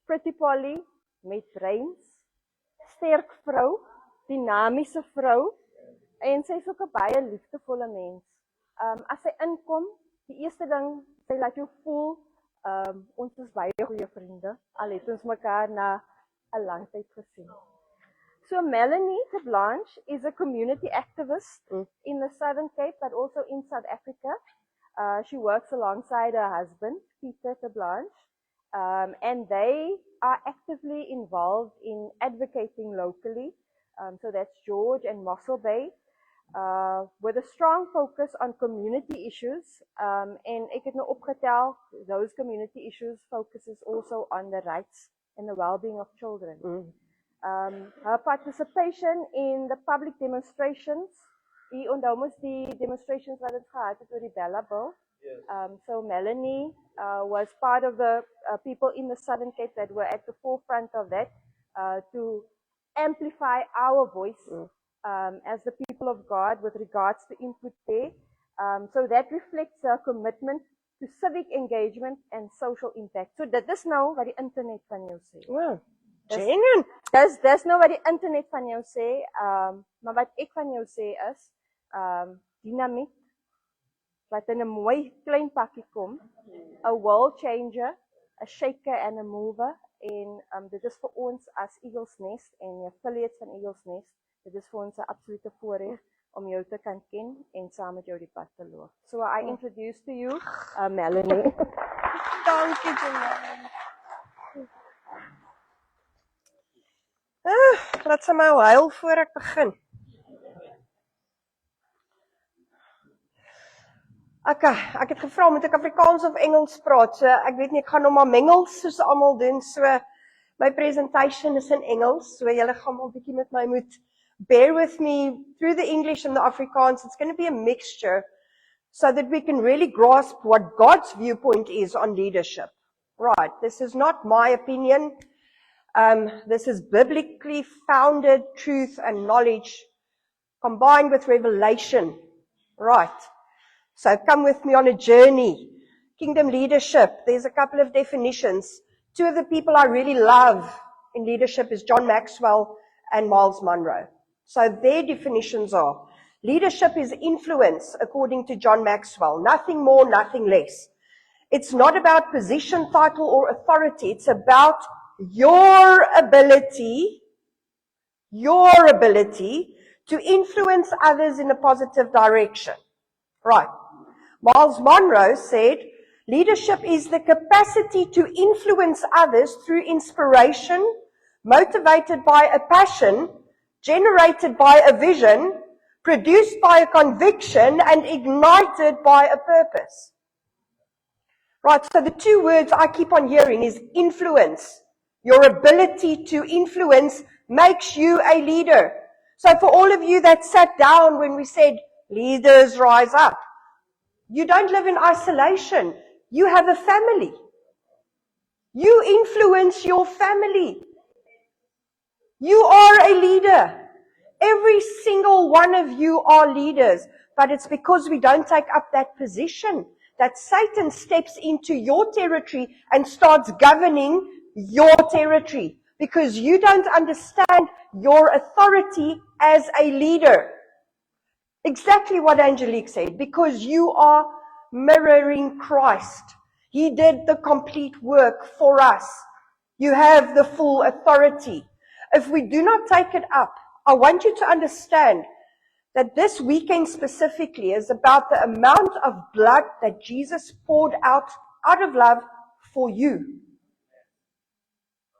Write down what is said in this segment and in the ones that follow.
Pretty Polly met brains, sterk vrou, dinamiese vrou en sy is ook 'n baie liefdevolle mens. As sy inkom, die eerste ding, sy laat jou voel, ons is baie goeie vriende, al het ons mekaar na 'n lang tyd gesien. So Melanie de Blanche is a community activist in the Southern Cape, but also in South Africa. She works alongside her husband, Peter de Blanche, and they are actively involved in advocating locally. So that's George and Mossel Bay, with a strong focus on community issues. En ek het nou opgetel, those community issues focuses also on the rights and the well-being of children. Her participation in the public demonstrations, die onthou mos die demonstrations wat het gehad het oor die Bella Bill. Yes. So Melanie was part of the people in the Southern Cape that were at the forefront of that to amplify our voice as the people of God with regards to input there. So that reflects our commitment to civic engagement and social impact. So dit is nou wat die internet van jou sê. Wow. Genuine. Dis nou wat die internet van jou sê, maar wat ek van jou sê is, dynamiek, wat in 'n mooi klein pakkie kom, 'n world changer, 'n shaker and a mover, en dit is vir ons as Eagles Nest en die affiliates van Eagles Nest, dit is vir ons 'n absolute voorreg om jou te kan ken en saam met jou die pad te loop. So I introduce to you Melanie. Dankie, Janelle. Laat sy my huil voor ek begin. Okay, ek het gevra moet ek Afrikaans of Engels praat, so ek weet nie, ek gaan nou maar mengels soos almal doen, so my presentation is in Engels, so julle gaan maar 'n bietjie met my moet bear with me through the English and the Afrikaans. It's going to be a mixture so that we can really grasp what God's viewpoint is on leadership. Right, this is not my opinion. This is biblically founded truth and knowledge combined with revelation. Right. So come with me on a journey. Kingdom leadership, there's a couple of definitions. Two of the people I really love in leadership is John Maxwell and Miles Monroe. So their definitions are, leadership is influence, according to John Maxwell. Nothing more, nothing less. It's not about position, title, or authority. It's about your ability to influence others in a positive direction. Right. Miles Monroe said, leadership is the capacity to influence others through inspiration, motivated by a passion, generated by a vision, produced by a conviction, and ignited by a purpose. Right, so the two words I keep on hearing is influence. Your ability to influence makes you a leader. So for all of you that sat down when we said, leaders rise up, you don't live in isolation. You have a family. You influence your family. You are a leader. Every single one of you are leaders, but it's because we don't take up that position that Satan steps into your territory and starts governing your territory, because you don't understand your authority as a leader. Exactly what Angelique said, because you are mirroring Christ. He did the complete work for us. You have the full authority. If we do not take it up, I want you to understand that this weekend specifically is about the amount of blood that Jesus poured out of love for you.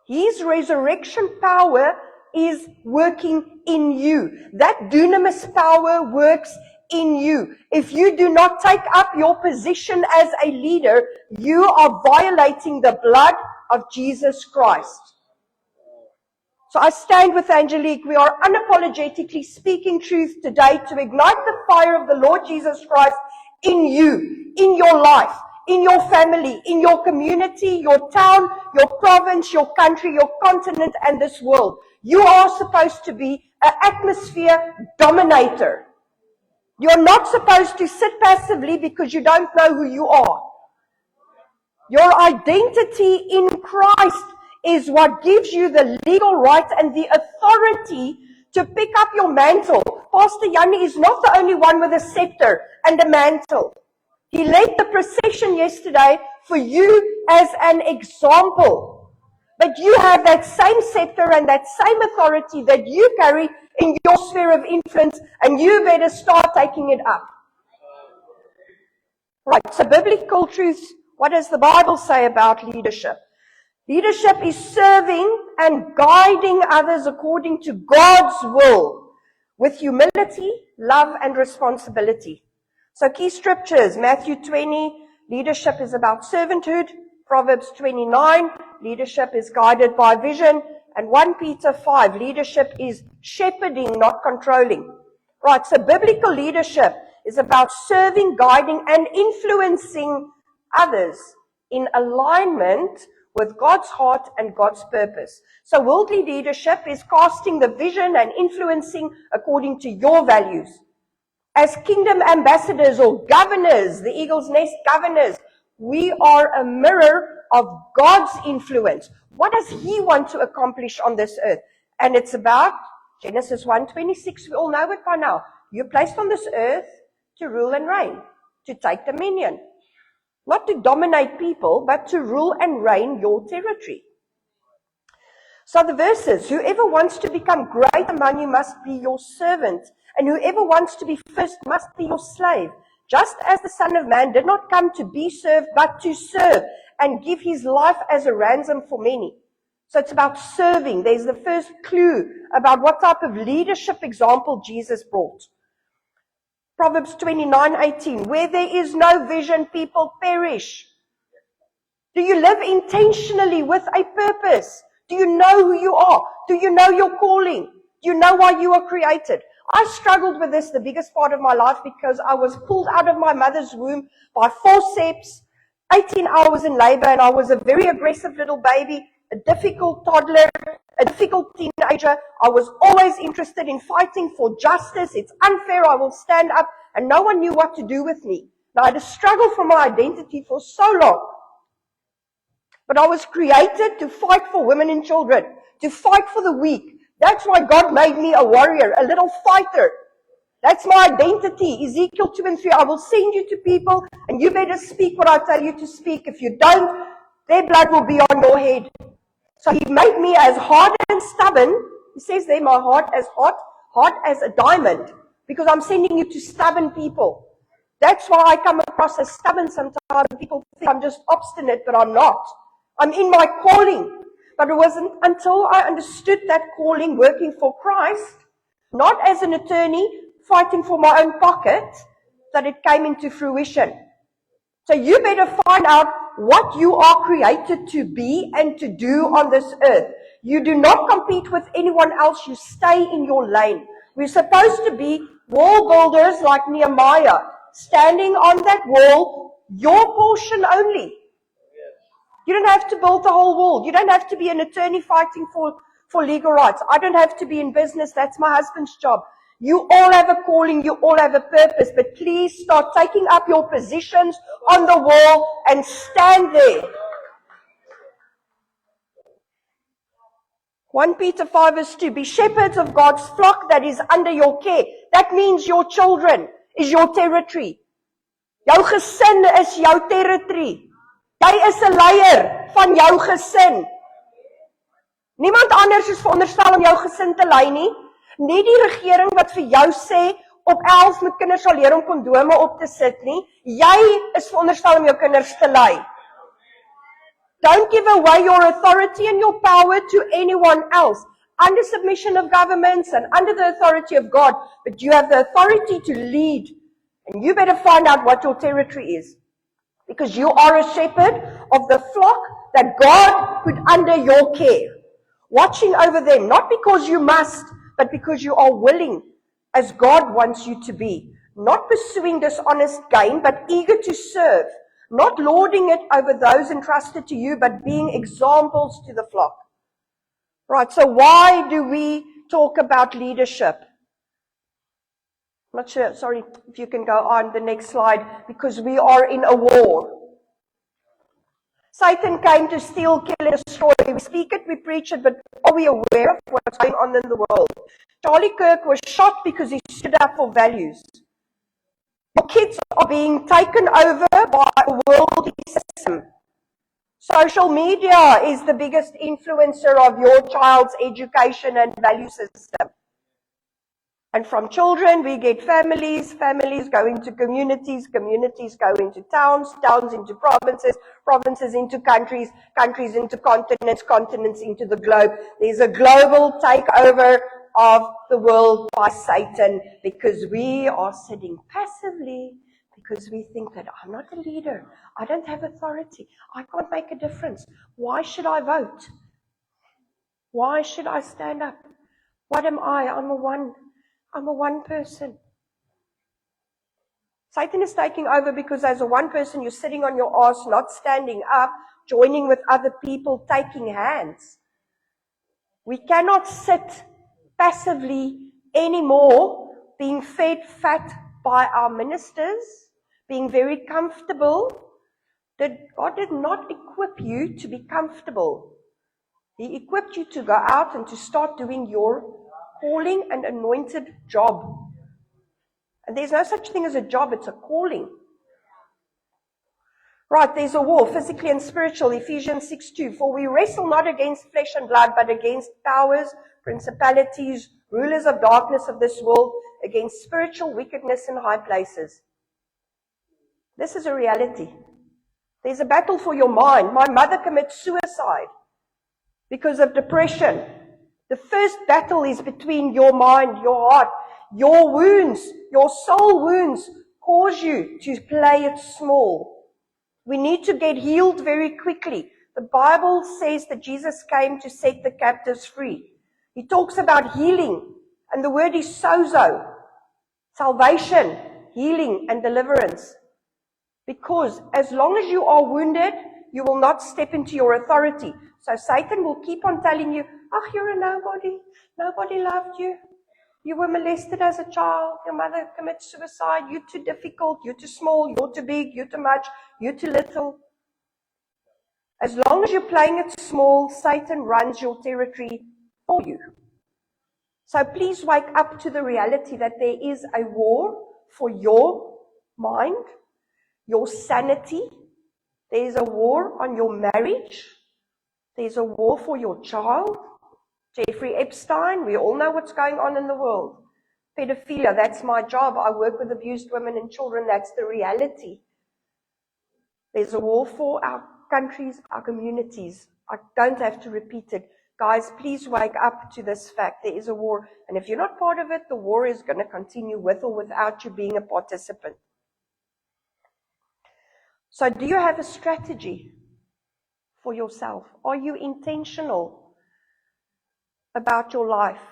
His resurrection power is working in you. That dunamis power works in you. If you do not take up your position as a leader, you are violating the blood of Jesus Christ. So I stand with Angelique. We are unapologetically speaking truth today to ignite the fire of the Lord Jesus Christ in you, in your life, in your family, in your community, your town, your province, your country, your continent, and this world. You are supposed to be an atmosphere dominator. You're not supposed to sit passively because you don't know who you are. Your identity in Christ is what gives you the legal right and the authority to pick up your mantle. Pastor Yanni is not the only one with a scepter and a mantle. He led the procession yesterday for you as an example. But you have that same scepter and that same authority that you carry in your sphere of influence, and you better start taking it up. Right, so biblical truths, what does the Bible say about leadership? Leadership is serving and guiding others according to God's will, with humility, love, and responsibility. So key scriptures, Matthew 20, leadership is about servanthood. Proverbs 29, leadership is guided by vision. And 1 Peter 5, leadership is shepherding, not controlling. Right, so biblical leadership is about serving, guiding, and influencing others in alignment with God's heart and God's purpose. So worldly leadership is casting the vision and influencing according to your values. As kingdom ambassadors or governors, the Eagle's Nest governors, we are a mirror of God's influence. What does He want to accomplish on this earth? And it's about Genesis 1:26. We all know it by now. You're placed on this earth to rule and reign, to take dominion. Not to dominate people, but to rule and reign your territory. So the verses, whoever wants to become great among you must be your servant, and whoever wants to be first must be your slave. Just as the Son of Man did not come to be served, but to serve and give his life as a ransom for many. So it's about serving. There's the first clue about what type of leadership example Jesus brought. Proverbs 29:18, where there is no vision, people perish. Do you live intentionally with a purpose? Do you know who you are? Do you know your calling? Do you know why you are created? I struggled with this the biggest part of my life because I was pulled out of my mother's womb by forceps, 18 hours in labor, and I was a very aggressive little baby, a difficult toddler, a difficult teenager. I was always interested in fighting for justice. It's unfair, I will stand up, and no one knew what to do with me. Now, I had to struggle for my identity for so long. But I was created to fight for women and children, to fight for the weak. That's why God made me a warrior, a little fighter. That's my identity. Ezekiel 2:3, I will send you to people, and you better speak what I tell you to speak. If you don't, their blood will be on your head. So He made me as hard and stubborn. He says there, my heart as hard as a diamond, because I'm sending you to stubborn people. That's why I come across as stubborn sometimes. People think I'm just obstinate, but I'm not. I'm in my calling. But it wasn't until I understood that calling, working for Christ, not as an attorney fighting for my own pocket, that it came into fruition. So you better find out what you are created to be and to do on this earth. You do not compete with anyone else. You stay in your lane. We're supposed to be wall builders like Nehemiah, standing on that wall, your portion only. You don't have to build the whole wall. You don't have to be an attorney fighting for legal rights. I don't have to be in business. That's my husband's job. You all have a calling. You all have a purpose. But please start taking up your positions on the wall and stand there. 1 Peter 5:2, be shepherds of God's flock that is under your care. That means your children is your territory. Jou gesin is jou territory. Jy is 'n leier van jou gesin. Niemand anders is veronderstel om jou gesin te lei nie. Nie die regering wat vir jou sê op 11 met kinders sal leer om kondome op te sit nie. Jy is veronderstel om jou kinders te lei. Don't give away your authority and your power to anyone else. Under submission of governments and under the authority of God. But you have the authority to lead. And you better find out what your territory is. Because you are a shepherd of the flock that God put under your care. Watching over them, not because you must, but because you are willing, as God wants you to be. Not pursuing dishonest gain, but eager to serve. Not lording it over those entrusted to you, but being examples to the flock. Right, so why do we talk about leadership? I'm not sure, sorry, if you can go on the next slide, because we are in a war. Satan came to steal, kill, and destroy. We speak it, we preach it, but are we aware of what's going on in the world? Charlie Kirk was shot because he stood up for values. Your kids are being taken over by a worldly system. Social media is the biggest influencer of your child's education and value system. And from children, we get families, families go into communities, communities go into towns, towns into provinces, provinces into countries, countries into continents, continents into the globe. There's a global takeover of the world by Satan because we are sitting passively, because we think that I'm not a leader, I don't have authority, I can't make a difference. Why should I vote? Why should I stand up? What am I? I'm a one person. Satan is taking over because as a one person, you're sitting on your ass, not standing up, joining with other people, taking hands. We cannot sit passively anymore, being fed fat by our ministers, being very comfortable. God did not equip you to be comfortable. He equipped you to go out and to start doing your calling and anointed job. And there's no such thing as a job, it's a calling. Right, there's a war, physically and spiritual, Ephesians 6:2. For we wrestle not against flesh and blood, but against powers, principalities, rulers of darkness of this world, against spiritual wickedness in high places. This is a reality. There's a battle for your mind. My mother commits suicide because of depression. The first battle is between your mind, your heart. Your wounds, your soul wounds cause you to play it small. We need to get healed very quickly. The Bible says that Jesus came to set the captives free. He talks about healing, and the word is sozo. Salvation, healing, and deliverance. Because as long as you are wounded, you will not step into your authority. So Satan will keep on telling you, oh, you're a nobody. Nobody loved you. You were molested as a child. Your mother committed suicide. You're too difficult. You're too small. You're too big. You're too much. You're too little. As long as you're playing it small, Satan runs your territory for you. So please wake up to the reality that there is a war for your mind, your sanity. There's a war on your marriage. There's a war for your child. Jeffrey Epstein, we all know what's going on in the world. Pedophilia, that's my job. I work with abused women and children. That's the reality. There's a war for our countries, our communities. I don't have to repeat it. Guys, please wake up to this fact. There is a war. And if you're not part of it, the war is going to continue with or without you being a participant. So do you have a strategy for yourself? Are you intentional about your life?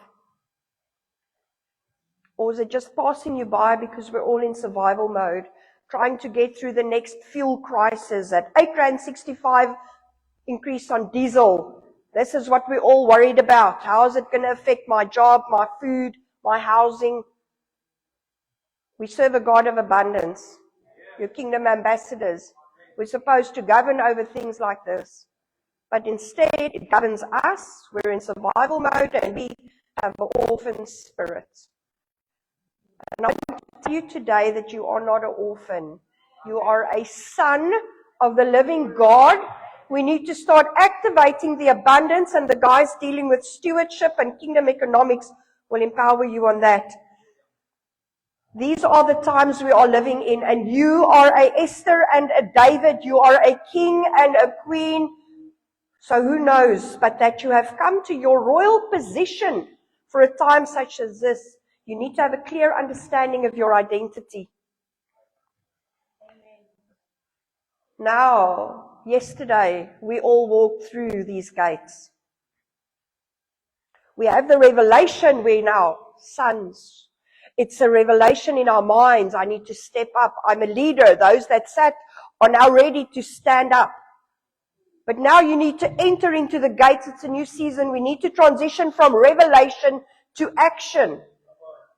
Or is it just passing you by because we're all in survival mode, trying to get through the next fuel crisis at R8.65 increase on diesel? This is what we're all worried about. How is it going to affect my job, my food, my housing? We serve a God of abundance. You're kingdom ambassadors. We're supposed to govern over things like this. But instead, it governs us. We're in survival mode and we have an orphan spirit. And I want to tell you today that you are not an orphan. You are a son of the living God. We need to start activating the abundance, and the guys dealing with stewardship and kingdom economics will empower you on that. These are the times we are living in, and you are a Esther and a David. You are a king and a queen. So who knows, but that you have come to your royal position for a time such as this. You need to have a clear understanding of your identity. Now, yesterday, we all walked through these gates. We have the revelation, we're now sons. It's a revelation in our minds. I need to step up. I'm a leader. Those that sat are now ready to stand up. But now you need to enter into the gates. It's a new season. We need to transition from revelation to action.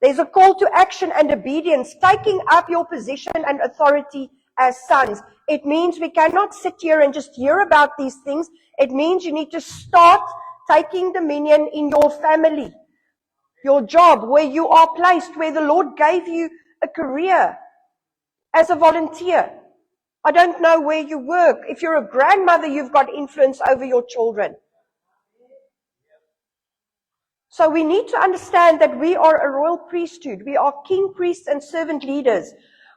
There's a call to action and obedience, taking up your position and authority as sons. It means we cannot sit here and just hear about these things. It means you need to start taking dominion in your family, your job, where you are placed, where the Lord gave you a career as a volunteer. I don't know where you work. If you're a grandmother, you've got influence over your children. So we need to understand that we are a royal priesthood. We are king, priests, and servant leaders.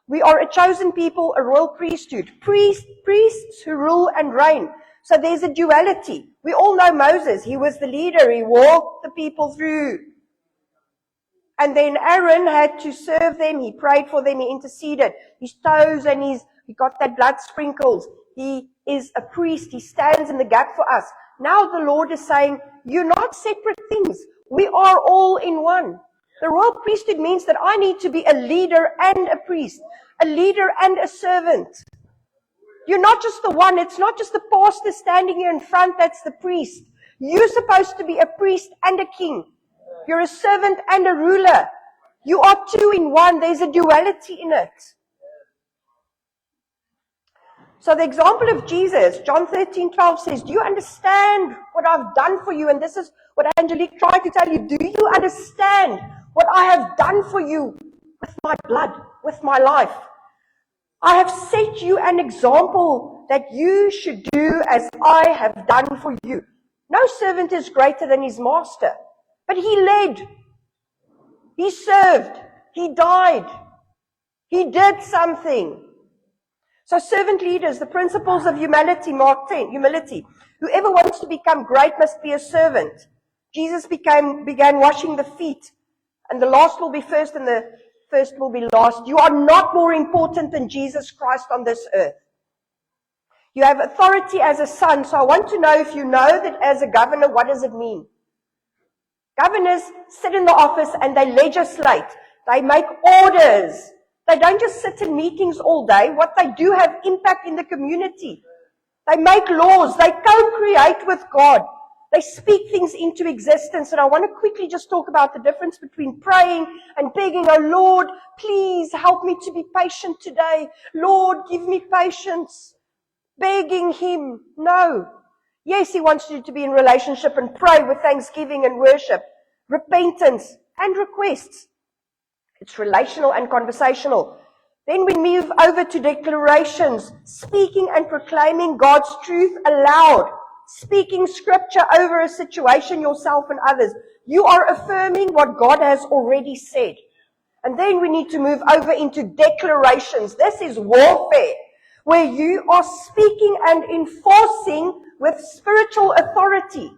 We are a chosen people, a royal priesthood. Priests who rule and reign. So there's a duality. We all know Moses. He was the leader. He walked the people through. And then Aaron had to serve them. He prayed for them. He interceded. His toes and he got that blood sprinkles. He is a priest. He stands in the gap for us. Now the Lord is saying, you're not separate things. We are all in one. The royal priesthood means that I need to be a leader and a priest, a leader and a servant. You're not just the one. It's not just the pastor standing here in front that's the priest. You're supposed to be a priest and a king. You're a servant and a ruler. You are two in one. There's a duality in it. So the example of Jesus, John 13:12 says, do you understand what I've done for you? And this is what Angelique tried to tell you. Do you understand what I have done for you with my blood, with my life? I have set you an example that you should do as I have done for you. No servant is greater than his master, but he led, he served, he died, he did something. So servant leaders, the principles of humility, Mark 10, humility. Whoever wants to become great must be a servant. Jesus began washing the feet, and the last will be first and the first will be last. You are not more important than Jesus Christ on this earth. You have authority as a son, so I want to know if you know that as a governor, what does it mean? Governors sit in the office and they legislate. They make orders. They don't just sit in meetings all day. What they do have impact in the community. They make laws. They co-create with God. They speak things into existence. And I want to quickly just talk about the difference between praying and begging. Oh Lord, please help me to be patient today. Lord, give me patience. Begging Him. No. Yes, He wants you to be in relationship and pray with thanksgiving and worship, repentance and requests. It's relational and conversational. Then we move over to declarations, speaking and proclaiming God's truth aloud, speaking scripture over a situation, yourself and others. You are affirming what God has already said. And then we need to move over into declarations. This is warfare, where you are speaking and enforcing with spiritual authority,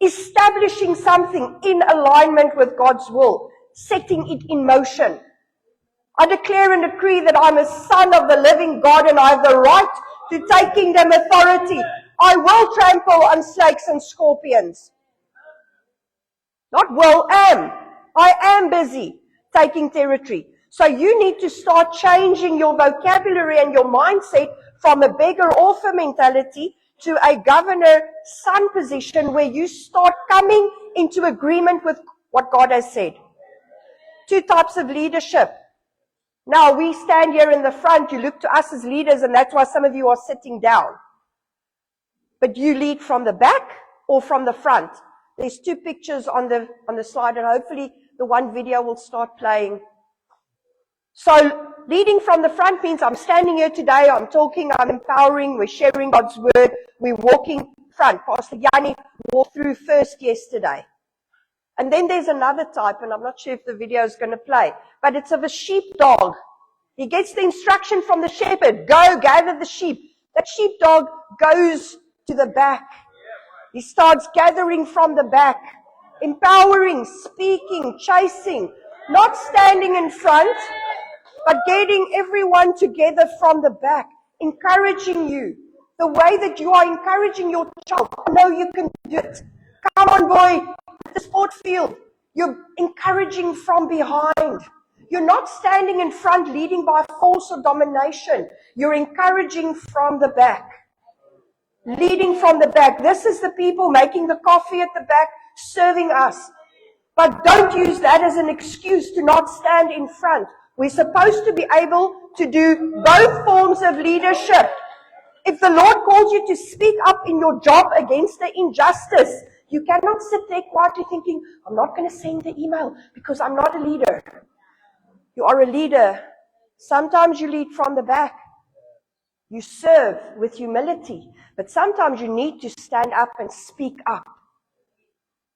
establishing something in alignment with God's will, setting it in motion. I declare and decree that I'm a son of the living God and I have the right to take kingdom authority. I will trample on snakes and scorpions. Not will, am. I am busy taking territory. So you need to start changing your vocabulary and your mindset from a beggar orphan mentality to a governor-son position where you start coming into agreement with what God has said. Two types of leadership. Now, we stand here in the front. You look to us as leaders, and that's why some of you are sitting down. But you lead from the back or from the front. There's two pictures on the slide, and hopefully the one video will start playing. So, leading from the front means I'm standing here today, I'm talking, I'm empowering, we're sharing God's word, we're walking front. Pastor Yanni walked through first yesterday. And then there's another type, and I'm not sure if the video is going to play, but it's of a sheepdog. He gets the instruction from the shepherd, go gather the sheep. That sheepdog goes to the back. He starts gathering from the back, empowering, speaking, chasing, not standing in front, but getting everyone together from the back, encouraging you. The way that you are encouraging your child, I know you can do it. Come on, boy, at the sport field. You're encouraging from behind. You're not standing in front leading by force or domination. You're encouraging from the back. Leading from the back. This is the people making the coffee at the back, serving us. But don't use that as an excuse to not stand in front. We're supposed to be able to do both forms of leadership. If the Lord calls you to speak up in your job against the injustice, you cannot sit there quietly thinking, I'm not going to send the email because I'm not a leader. You are a leader. Sometimes you lead from the back. You serve with humility. But sometimes you need to stand up and speak up.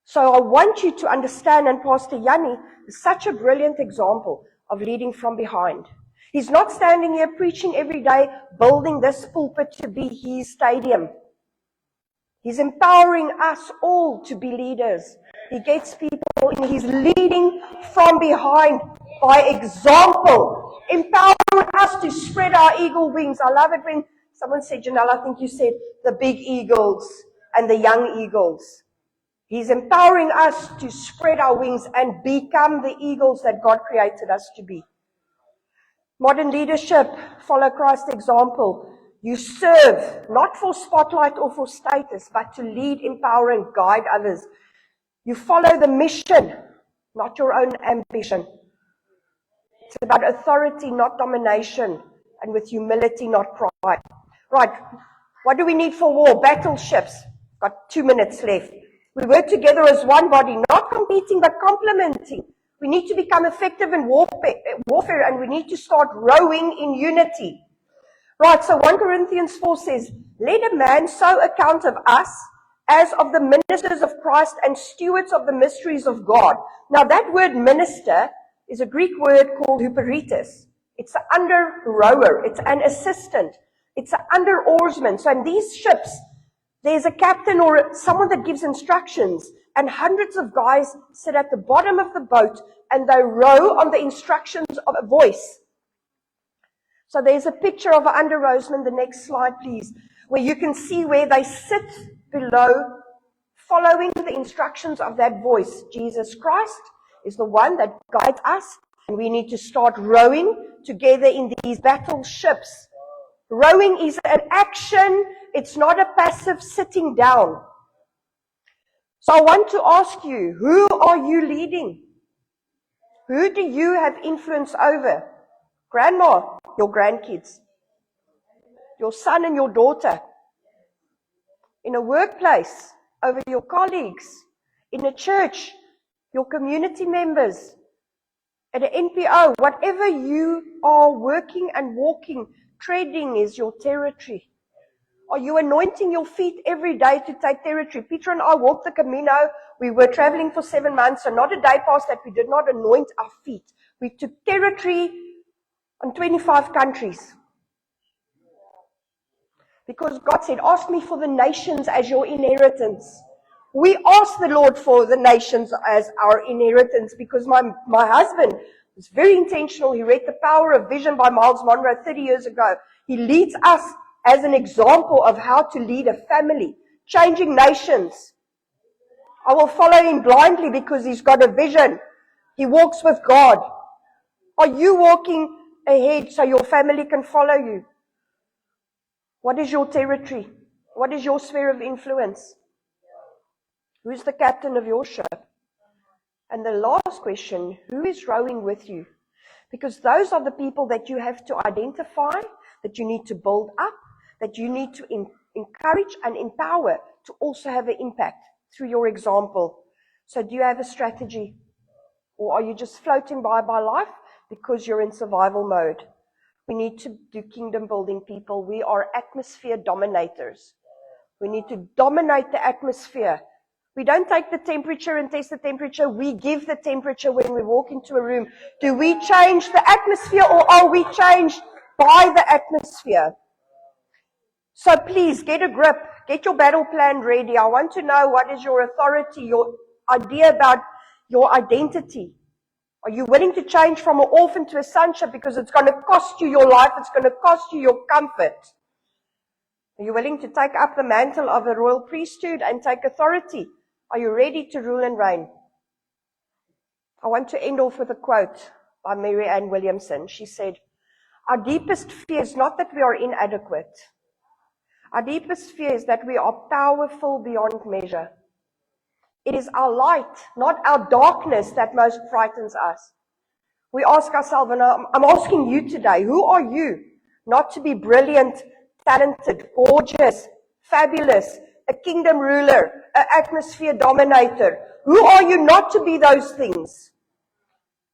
So I want you to understand, and Pastor Yanni is such a brilliant example of leading from behind. He's not standing here preaching every day, building this pulpit to be his stadium. He's empowering us all to be leaders. He gets people in. He's leading from behind by example, empowering us to spread our eagle wings. I love it when someone said, Janelle, I think you said the big eagles and the young eagles. He's empowering us to spread our wings and become the eagles that God created us to be. Modern leadership, follow Christ's example. You serve, not for spotlight or for status, but to lead, empower, and guide others. You follow the mission, not your own ambition. It's about authority, not domination, and with humility, not pride. Right, what do we need for war? Battleships. Got 2 minutes left. We work together as one body, not competing, but complementing. We need to become effective in warfare, and we need to start rowing in unity. Right, so 1 Corinthians 4 says, let a man so account of us as of the ministers of Christ and stewards of the mysteries of God. Now that word minister is a Greek word called huperetes. It's an under rower, it's an assistant, it's an under oarsman. So in these ships, there's a captain or someone that gives instructions, and hundreds of guys sit at the bottom of the boat and they row on the instructions of a voice. So there's a picture of an under oarsman, the next slide please, where you can see where they sit below following the instructions of that voice. Jesus Christ is the one that guides us, and we need to start rowing together in these battleships. Rowing is an action, it's not a passive sitting down. So I want to ask you, who are you leading? Who do you have influence over? Grandma, your grandkids, your son and your daughter, in a workplace, over your colleagues, in a church, your community members, at an NPO, whatever you are working and walking, treading is your territory. Are you anointing your feet every day to take territory? Peter and I walked the Camino. We were traveling for 7 months, so not a day passed that we did not anoint our feet. We took territory on 25 countries. Because God said, ask me for the nations as your inheritance. We asked the Lord for the nations as our inheritance because my husband was very intentional. He read The Power of Vision by Miles Monroe 30 years ago. He leads us as an example of how to lead a family, changing nations. I will follow him blindly because he's got a vision. He walks with God. Are you walking ahead so your family can follow you? What is your territory? What is your sphere of influence? Who's the captain of your ship? And the last question, who is rowing with you? Because those are the people that you have to identify, that you need to build up, that you need to encourage and empower to also have an impact through your example. So do you have a strategy? Or are you just floating by life because you're in survival mode? We need to do kingdom building, people. We are atmosphere dominators. We need to dominate the atmosphere. We don't take the temperature and test the temperature. We give the temperature when we walk into a room. Do we change the atmosphere, or are we changed by the atmosphere? So please get a grip. Get your battle plan ready. I want to know what is your authority, your idea about your identity. Are you willing to change from an orphan to a sonship because it's going to cost you your life, it's going to cost you your comfort? Are you willing to take up the mantle of a royal priesthood and take authority? Are you ready to rule and reign? I want to end off with a quote by Mary Ann Williamson. She said, our deepest fear is not that we are inadequate. Our deepest fear is that we are powerful beyond measure. It is our light, not our darkness, that most frightens us. We ask ourselves, and I'm asking you today, who are you? Not to be brilliant, talented, gorgeous, fabulous, a kingdom ruler, an atmosphere dominator. Who are you not to be those things?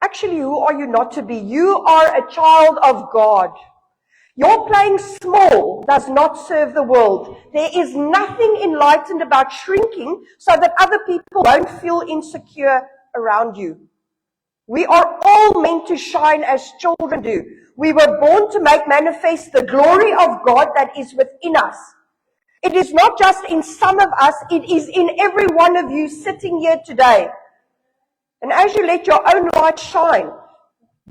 Actually, who are you not to be? You are a child of God. Your playing small does not serve the world. There is nothing enlightened about shrinking so that other people won't feel insecure around you. We are all meant to shine as children do. We were born to make manifest the glory of God that is within us. It is not just in some of us, it is in every one of you sitting here today. And as you let your own light shine,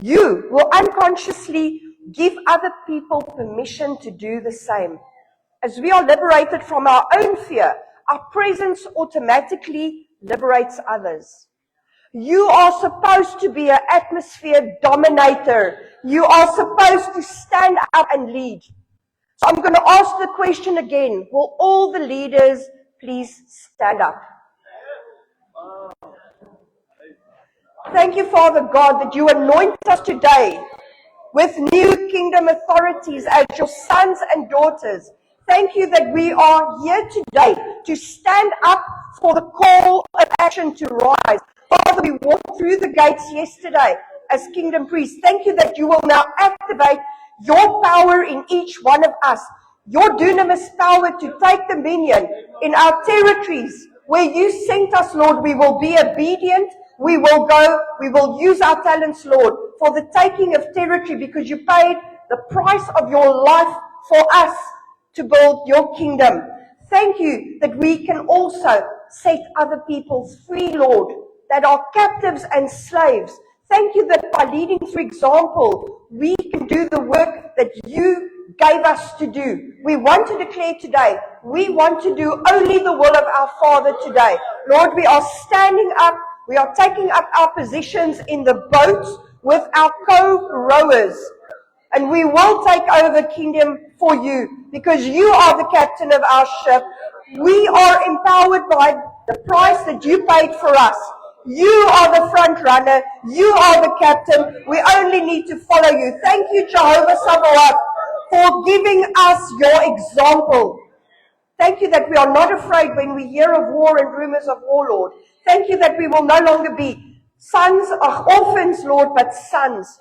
you will unconsciously give other people permission to do the same. As we are liberated from our own fear, our presence automatically liberates others. You are supposed to be an atmosphere dominator. You are supposed to stand up and lead. So I'm going to ask the question again. Will all the leaders please stand up? Thank you, Father God, that you anoint us today with new kingdom authorities as your sons and daughters. Thank you that we are here today to stand up for the call of action to rise. Father, we walked through the gates yesterday as kingdom priests. Thank you that you will now activate your power in each one of us, your dunamis power to take dominion in our territories. Where you sent us, Lord, we will be obedient. We will go, we will use our talents, Lord, for the taking of territory because you paid the price of your life for us to build your kingdom. Thank you that we can also set other people free, Lord, that are captives and slaves. Thank you that by leading through example, we can do the work that you gave us to do. We want to declare today, we want to do only the will of our Father today. Lord, we are standing up. We are taking up our positions in the boats with our co-rowers. And we will take over kingdom for you because you are the captain of our ship. We are empowered by the price that you paid for us. You are the front runner. You are the captain. We only need to follow you. Thank you, Jehovah Sabaoth, for giving us your example. Thank you that we are not afraid when we hear of war and rumors of war, Lord. Thank you that we will no longer be sons of orphans, Lord, but sons.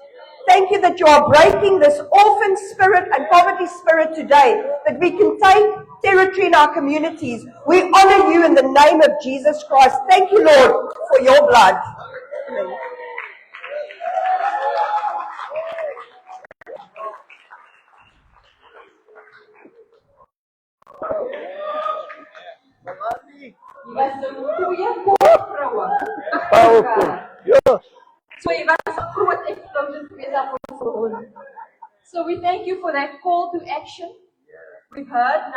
Thank you that you are breaking this orphan spirit and poverty spirit today, that we can take territory in our communities. We honor you in the name of Jesus Christ. Thank you, Lord, for your blood. Amen. Powerful. Yeah. So we thank you for that call to action. We've heard.